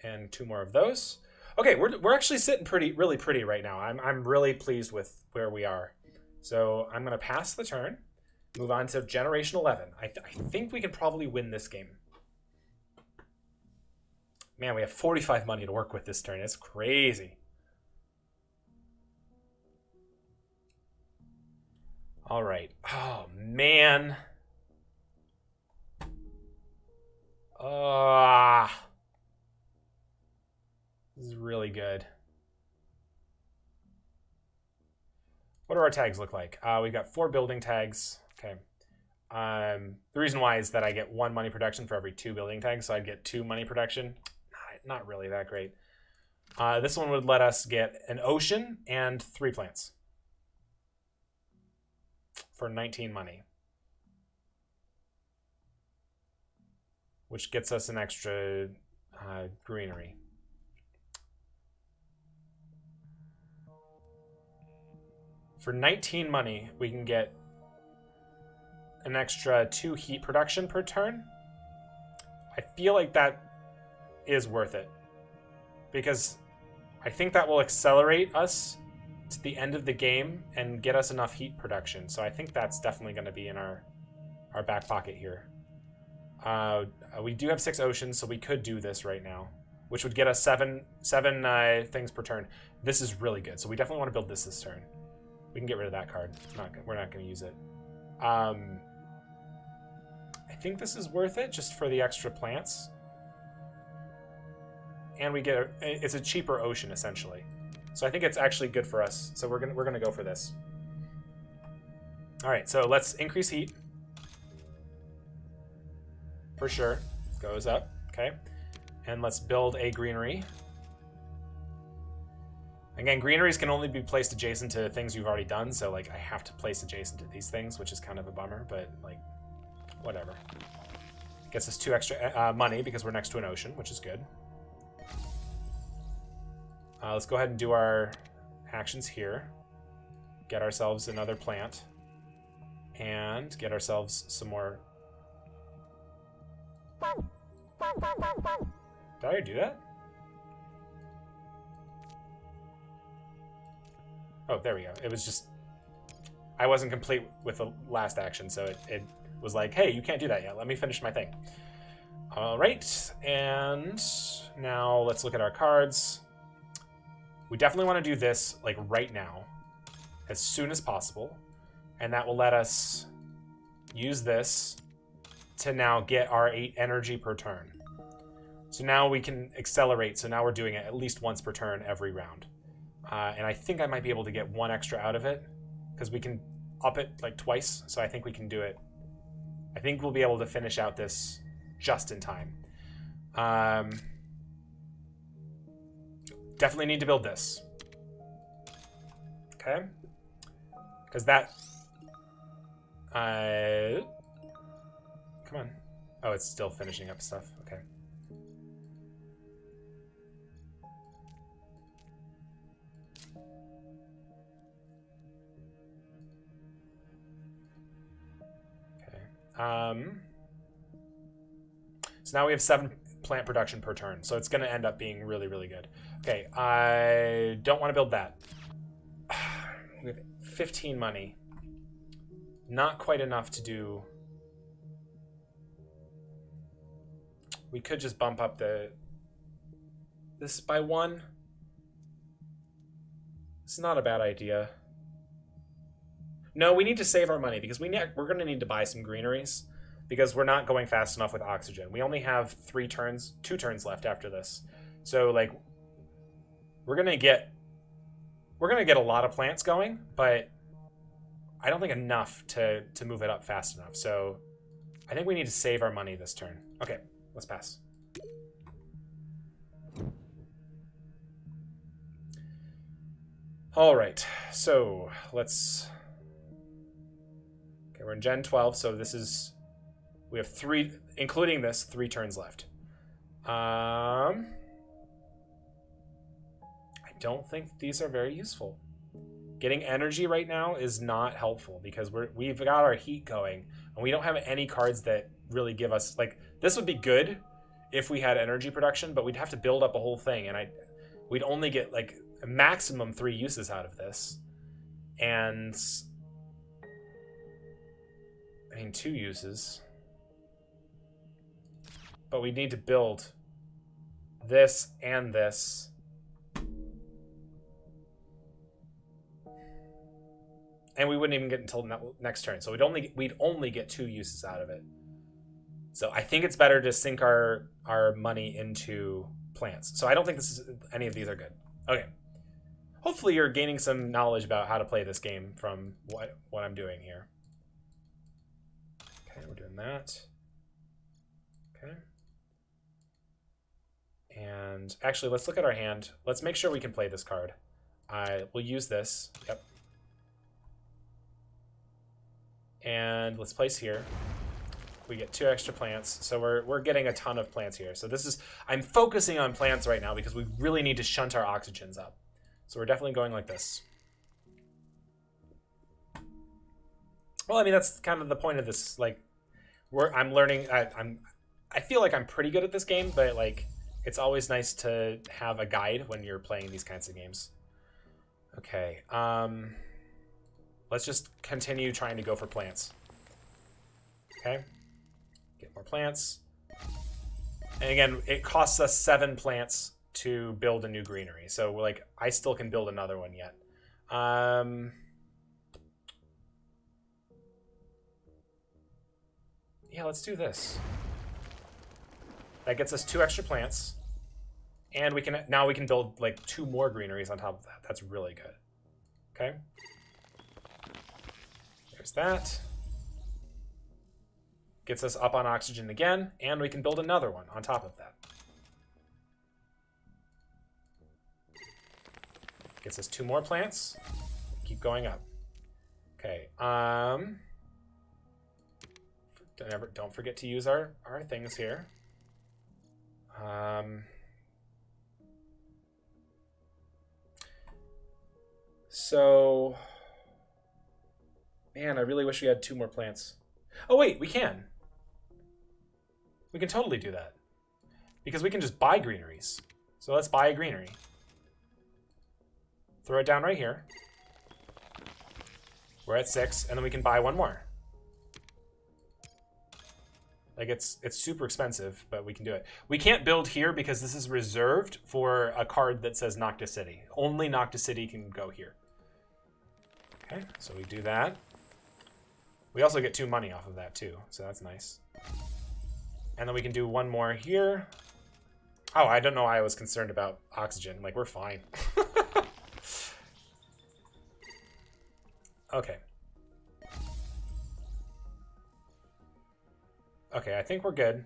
And 2 more of those. Okay, we're actually sitting really pretty right now. I'm really pleased with where we are. So I'm gonna pass the turn, move on to generation 11. I think we can probably win this game. Man, we have 45 money to work with this turn. It's crazy. All right. Oh man. This is really good. What do our tags look like? We've got 4 building tags. Okay. The reason why is that I get 1 money production for every 2 building tags, so I'd get 2 money production. Not really that great. This one would let us get an ocean and 3 plants for 19 money, which gets us an extra greenery. For 19 money, we can get an extra 2 heat production per turn. I feel like that is worth it because I think that will accelerate us to the end of the game and get us enough heat production. So I think that's definitely going to be in our back pocket here. We do have 6 oceans, so we could do this right now, which would get us 7 things per turn. This is really good, so we definitely want to build this turn. We can get rid of that card. We're not going to use it. I think this is worth it just for the extra plants. And we get it's a cheaper ocean essentially. So I think it's actually good for us. So we're gonna go for this. All right, so let's increase heat. For sure, goes up, okay. And let's build a greenery. Again, greeneries can only be placed adjacent to things you've already done, so like I have to place adjacent to these things, which is kind of a bummer, but like, whatever. Gets us 2 extra money because we're next to an ocean, which is good. Let's go ahead and do our actions here. Get ourselves another plant. And get ourselves some more... Did I already do that? Oh, there we go. It was just... I wasn't complete with the last action, so it was like, hey, you can't do that yet. Let me finish my thing. All right, and now let's look at our cards. We definitely want to do this like right now, as soon as possible, and that will let us use this to now get our 8 energy per turn. So now we can accelerate, so now we're doing it at least once per turn every round. And I think I might be able to get 1 extra out of it, because we can up it like twice, so I think we can do it I think we'll be able to finish out this just in time. Definitely need to build this. Okay. Because that... come on. Oh, it's still finishing up stuff. Okay. So now we have 7 plant production per turn, so it's going to end up being really, really good. Okay, I don't want to build that. We have 15 money. Not quite enough to do... We could just bump up this by 1. It's not a bad idea. No, we need to save our money because we're going to need to buy some greeneries because we're not going fast enough with oxygen. We only have 2 turns left after this. So like we're going to get a lot of plants going, but I don't think enough to move it up fast enough. So I think we need to save our money this turn. Okay, let's pass. All right. So, let's Okay, we're in Gen 12, so we have 3, including this, 3 turns left. I don't think these are very useful. Getting energy right now is not helpful because we've got our heat going, and we don't have any cards that really give us, like, this would be good if we had energy production, but we'd have to build up a whole thing, and we'd only get, like, a maximum 3 uses out of this. And... I mean, 2 uses. But we need to build this and this. And we wouldn't even get until next turn. So we'd only get 2 uses out of it. So I think it's better to sink our money into plants. So I don't think any of these are good. Okay. Hopefully you're gaining some knowledge about how to play this game from what I'm doing here. Okay, we're doing that. Okay. And actually, let's look at our hand. Let's make sure we can play this card. We'll use this. Yep. And let's place here. We get 2 extra plants, so we're getting a ton of plants here. So I'm focusing on plants right now because we really need to shunt our oxygens up. So we're definitely going like this. Well, I mean, that's kind of the point of this. Like, I'm learning. I feel like I'm pretty good at this game, but like, it's always nice to have a guide when you're playing these kinds of games. Okay. Let's just continue trying to go for plants. Okay. Get more plants. And again, it costs us 7 plants to build a new greenery. So like, I still can build another one yet. Yeah, let's do this. That gets us 2 extra plants. And now we can build like 2 more greeneries on top of that. That's really good. Okay. There's that. Gets us up on oxygen again, and we can build another one on top of that. Gets us 2 more plants. Keep going up. Okay. Don't forget to use our things here. So, man, I really wish we had 2 more plants. Oh wait, we can. We can totally do that. Because we can just buy greeneries. So let's buy a greenery. Throw it down right here. We're at 6, and then we can buy 1 more. Like, it's super expensive, but we can do it. We can't build here because this is reserved for a card that says Noctis City. Only Noctis City can go here. Okay, so we do that. We also get 2 money off of that too, so that's nice. And then we can do 1 more here. Oh, I don't know why I was concerned about oxygen. Like, we're fine. Okay. Okay, I think we're good.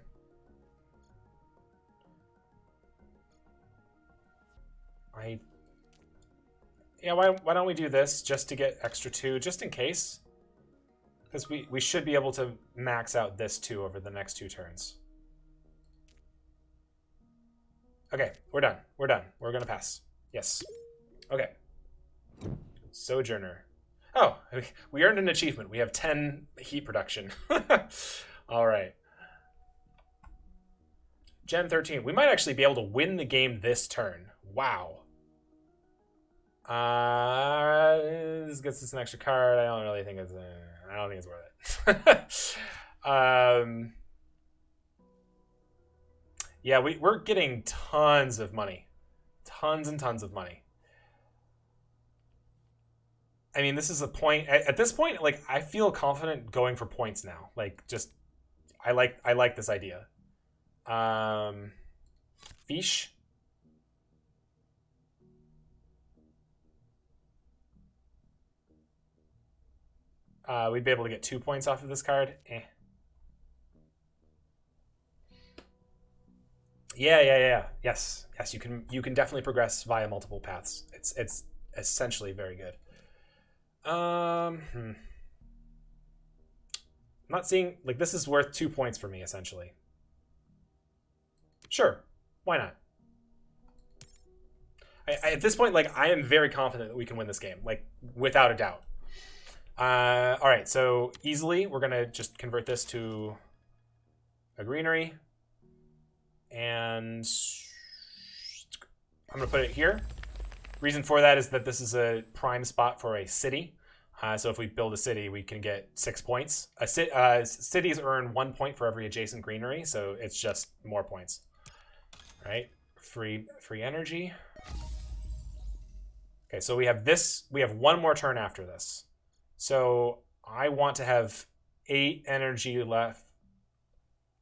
Yeah, why don't we do this just to get extra 2, just in case? Because we should be able to max out this 2 over the next 2 turns. Okay, we're done. We're done. We're going to pass. Yes. Okay. Sojourner. Oh, we earned an achievement. We have 10 heat production. All right. Gen 13. We might actually be able to win the game this turn. Wow. This gets us an extra card. I don't really think it's. I don't think it's worth it. Yeah, we're getting tons of money, tons and tons of money. I mean, this is a point. At this point, like I feel confident going for points now. Like, just I like this idea. Fish. We'd be able to get 2 points off of this card. Yeah. Yes. You can definitely progress via multiple paths. It's essentially very good. I'm not seeing like this is worth 2 points for me essentially. Sure, why not? At this point, like I am very confident that we can win this game, like without a doubt. All right, so easily we're gonna just convert this to a greenery, and I'm gonna put it here. Reason for that is that this is a prime spot for a city. So if we build a city, we can get 6 points. Cities earn 1 point for every adjacent greenery, so it's just more points. Right? Free energy. Okay, so we have this. We have 1 more turn after this. So I want to have 8 energy left.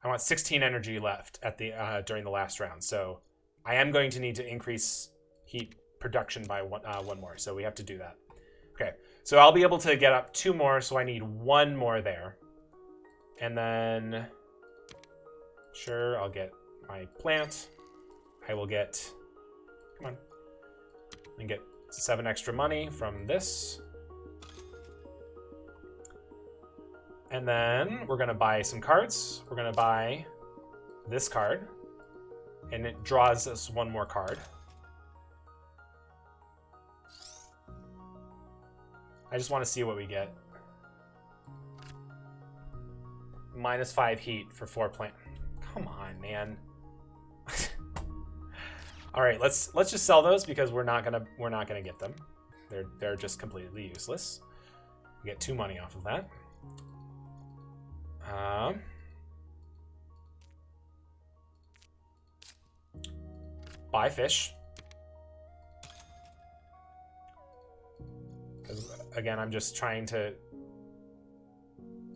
I want 16 energy left at the during the last round. So I am going to need to increase heat production by one more. So we have to do that. Okay, so I'll be able to get up 2 more. So I need 1 more there, and then sure I'll get my plant. I will get. Come on, and get 7 extra money from this. And then we're going to buy some cards. We're going to buy this card. And it draws us 1 more card. I just want to see what we get. -5 heat for 4 plant. Come on, man. All right, let's just sell those because we're not gonna get them. They're just completely useless. We get 2 money off of that. Buy fish. Because again, I'm just trying to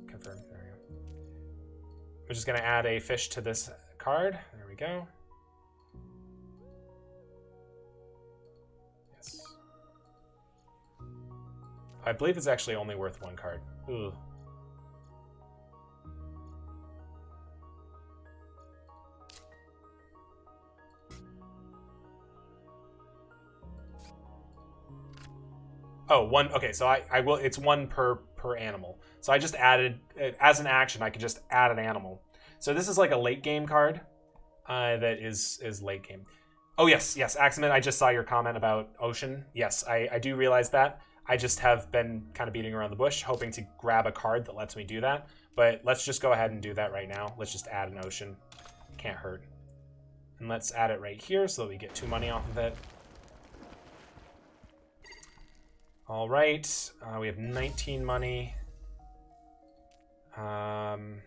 confirm. There we go. We're just gonna add a fish to this card. There we go. Yes. I believe it's actually only worth 1 card. Ooh. Oh, 1. Okay, so I will. It's 1 per animal. So I just added as an action. I could just add an animal. So this is like a late game card that is late game. Oh yes, Axeman. I just saw your comment about ocean. Yes, I do realize that. I just have been kind of beating around the bush, hoping to grab a card that lets me do that. But let's just go ahead and do that right now. Let's just add an ocean. Can't hurt. And let's add it right here so that we get 2 money off of it. All right, we have 19 money. And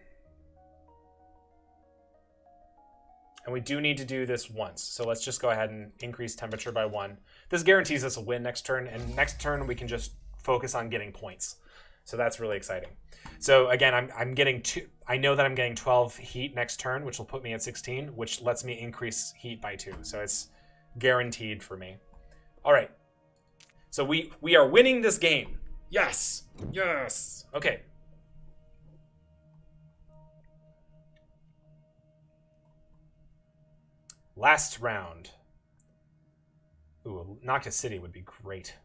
we do need to do this once. So let's just go ahead and increase temperature by 1. This guarantees us a win next turn, and next turn we can just focus on getting points. So that's really exciting. So again, I'm getting 2. I know that I'm getting 12 heat next turn, which will put me at 16, which lets me increase heat by 2. So it's guaranteed for me. All right. So we are winning this game. Yes. Yes. Okay. Last round. Ooh, Noctis City would be great.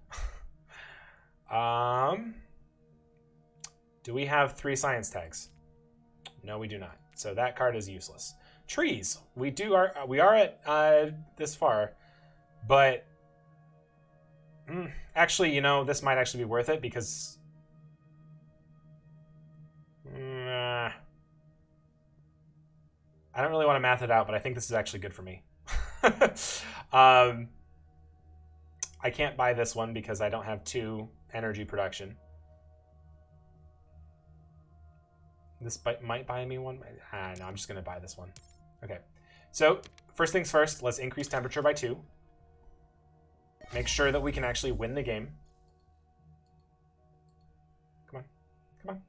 Do we have 3 science tags? No, we do not. So that card is useless. Trees. We are at this far, but actually, this might actually be worth it because I don't really want to math it out, but I think this is actually good for me. I can't buy this one because I don't have 2 energy production. This might buy me one. No, I'm just going to buy this one. Okay. So, first things first, let's increase temperature by 2. Make sure that we can actually win the game. Come on. Come on.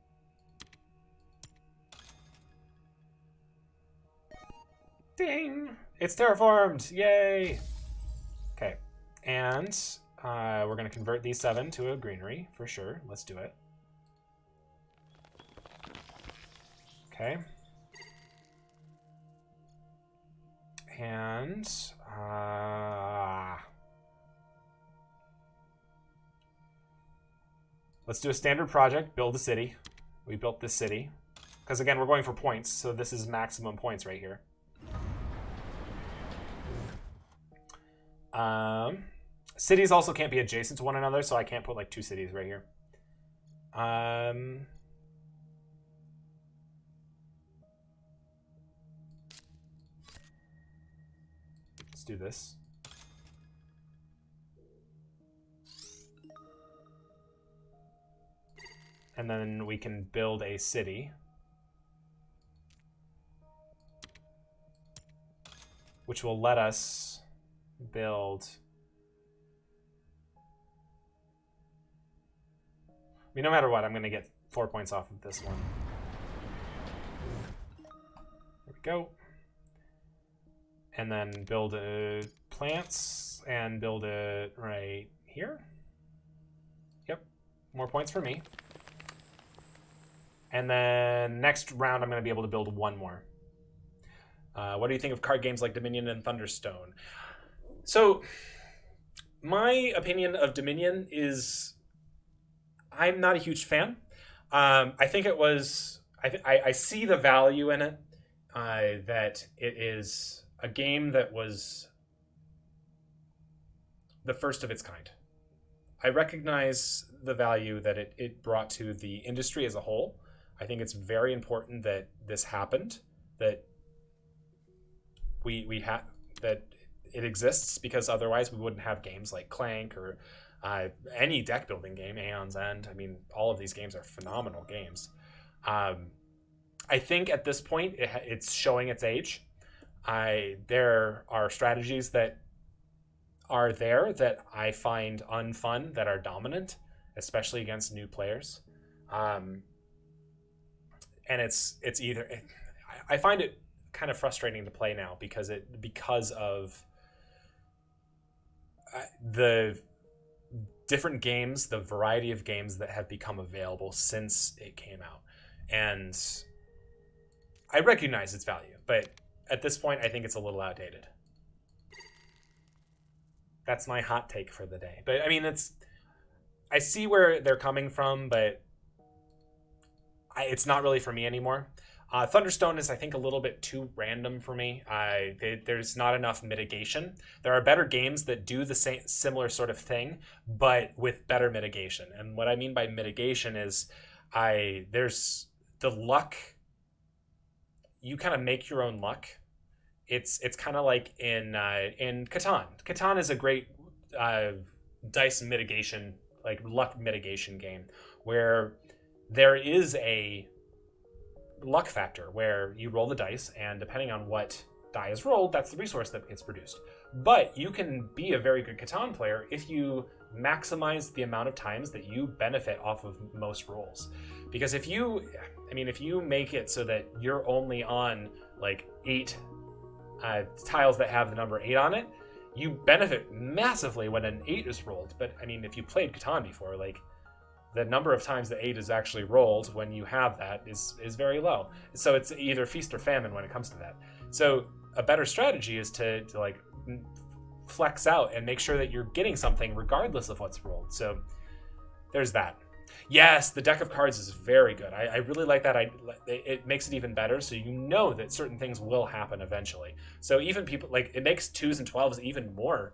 Ding! It's terraformed! Yay! Okay. And we're going to convert these 7 to a greenery, for sure. Let's do it. Okay. And let's do a standard project, build a city. We built this city. Because again, we're going for points, so this is maximum points right here. Cities also can't be adjacent to one another, so I can't put like 2 cities right here. Let's do this. And then we can build a city. Which will let us build... I mean, no matter what, I'm going to get 4 points off of this one. There we go. And then build plants and build it right here. Yep, more points for me. And then next round, I'm going to be able to build 1 more. What do you think of card games like Dominion and Thunderstone? So, my opinion of Dominion is I'm not a huge fan. I think it was... I see the value in it, that it is a game that was the first of its kind. I recognize the value that it brought to the industry as a whole. I think it's very important that this happened, that that it exists, because otherwise we wouldn't have games like Clank or any deck building game, Aeon's End. I mean, all of these games are phenomenal games. I think at this point it's showing its age. There are strategies that are there that I find unfun, that are dominant, especially against new players. And it's either... I find it kind of frustrating to play now because of the different games, the variety of games that have become available since it came out. And I recognize its value, but at this point, I think it's a little outdated. That's my hot take for the day. But I mean, I see where they're coming from, but it's not really for me anymore. Thunderstone is, I think, a little bit too random for me. There's not enough mitigation. There are better games that do the similar sort of thing, but with better mitigation. And what I mean by mitigation is there's the luck. You kind of make your own luck. It's kind of like in Catan. Catan is a great dice mitigation, like luck mitigation game, where there is a luck factor where you roll the dice, and depending on what die is rolled, that's the resource that gets produced. But you can be a very good Catan player if you maximize the amount of times that you benefit off of most rolls. Because if you make it so that you're only on like 8 tiles that have the number 8 on it, you benefit massively when an 8 is rolled. But I mean, if you played Catan before, like, the number of times the 8 is actually rolled when you have that is very low. So it's either feast or famine when it comes to that. So a better strategy is to like flex out and make sure that you're getting something regardless of what's rolled. So there's that. Yes, the deck of cards is very good. I really like that. It makes it even better, so you know that certain things will happen eventually. So even people, like, it makes 2s and 12s even more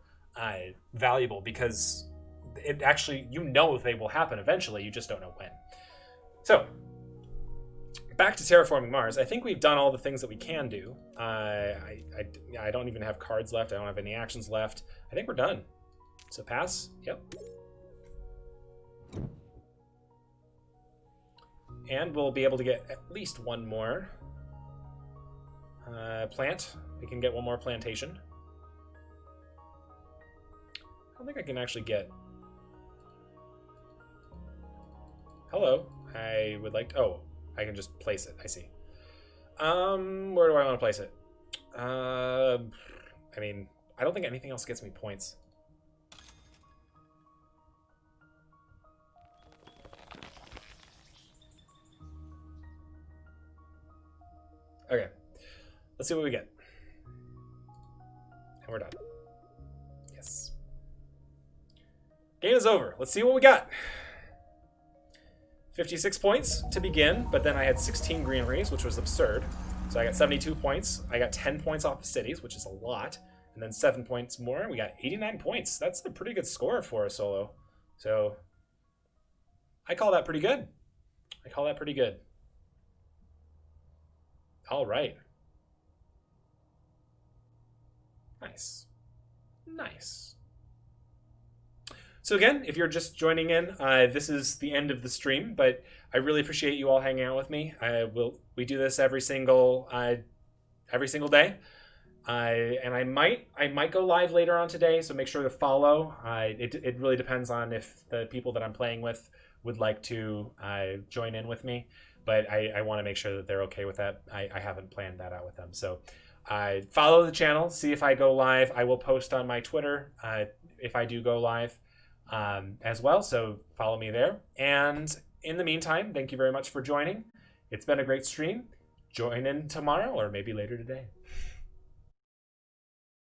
valuable, because it actually, you know they will happen eventually, you just don't know when. So, back to Terraforming Mars. I think we've done all the things that we can do. I don't even have cards left. I don't have any actions left. I think we're done. So pass. Yep. And we'll be able to get at least one more plant. We can get one more plantation. I don't think I can actually get... Hello. I would like to... Oh, I can just place it. I see. Where do I want to place it? I mean, I don't think anything else gets me points. Okay, let's see what we get. And we're done. Yes. Game is over. Let's see what we got. 56 points to begin, but then I had 16 greeneries, which was absurd. So I got 72 points. I got 10 points off the cities, which is a lot. And then 7 points more. We got 89 points. That's a pretty good score for a solo. So I call that pretty good. I call that pretty good. All right. Nice. Nice. So again, if you're just joining in, this is the end of the stream, but I really appreciate you all hanging out with me. We do this every single day. And I might go live later on today, so make sure to follow. It really depends on if the people that I'm playing with would like to join in with me. But I want to make sure that they're okay with that. I haven't planned that out with them. So follow the channel, see if I go live. I will post on my Twitter if I do go live as well. So follow me there. And in the meantime, thank you very much for joining. It's been a great stream. Join in tomorrow or maybe later today.